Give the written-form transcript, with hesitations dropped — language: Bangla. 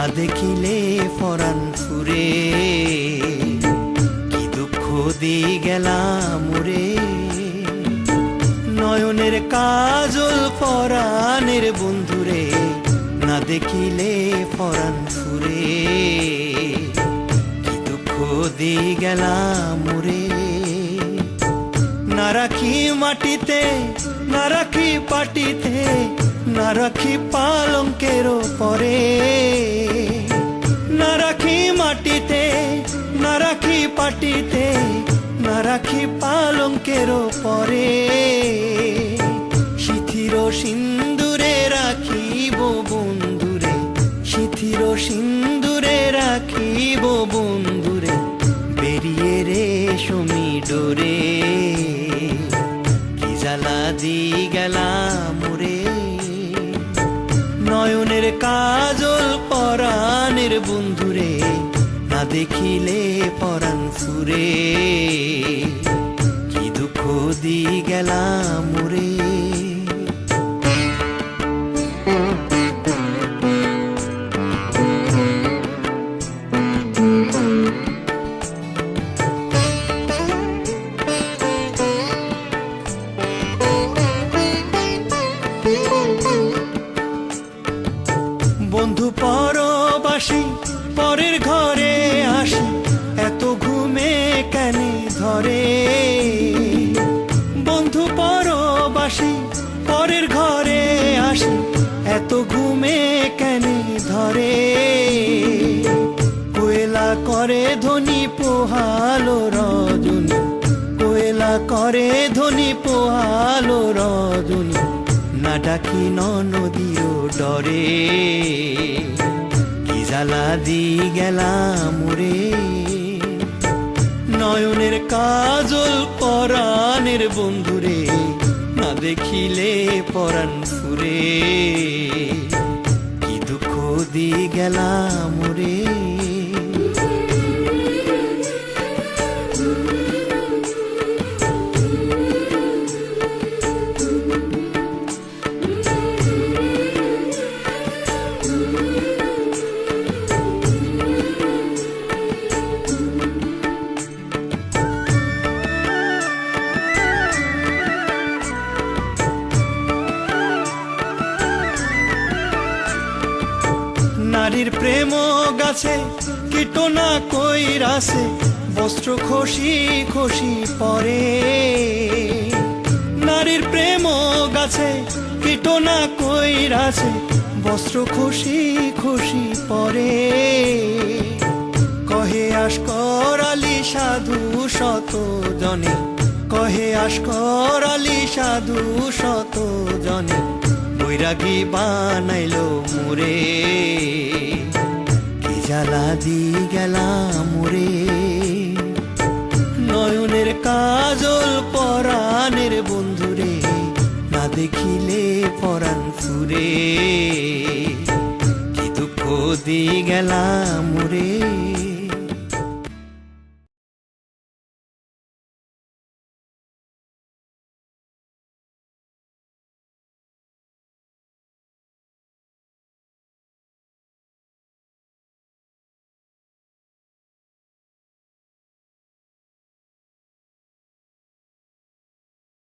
না দেখিলে পরাণ ফুরে, কি দুঃখ দি গেলাম রে। নয়নের কাজল পরাণের বন্ধুরে, না দেখিলে পরাণ ফুরে, কি দুঃখ দি গেলাম রে। না রাখি মাটিতে, না রাখি পাটিতে, না রাখি পালঙ্কের পরে, না রাখি মাটিতে, না রাখি পাটিতে, না রাখি পালঙ্কের পরে। শিথির সিন্দুরে রাখিব বন্ধুরে, শিথির সিন্দুরে রাখিব বন্ধুরে, বেরিয়ে রেশমি ডোরে, কি জ্বালা দি গেলাম রে। নয়নের কাজল পরাণের বন্ধুরে, না দেখিলে পরাণ ফুরে, কি দুঃখ দি গেলাম রে। বন্ধু পরবাসী পরের ঘরে আসি, এত ঘুমে কেন ধরে। বন্ধু পরবাসী পরের ঘরে আসি, এত ঘুমে কেন ধরে। কোয়েলা করে ধ্বনি পোহালো রজনী, কোয়েলা করে ধ্বনি পোহালো রজনী, না ডাকি নদীও ডরে, কি জ্বালা দি গেলাম রে। নয়নের কাজল পরাণের বন্ধুরে, না দেখিলে পরাণ ফুরে, কি দুঃখ দি গেলাম রে। নারীর প্রেম গাছে কীটনা কইরাছে, বস্ত্র খসি খসি পরে। নারীর প্রেম গাছে কীটনা কইরাছে, বস্ত্র খসি খসি পরে। কহে আশকর আলী সাধু শত জনে, কহে আশকর আলী সাধু শত জনে, বৈরাগী বানাইলো মুরে, কি জ্বালা দি গেলাম রে। নয়নের কাজল পরাণের বন্ধুরে, না দেখিলে পরাণ ফুরে, কি দুঃখ দি গেলাম রে।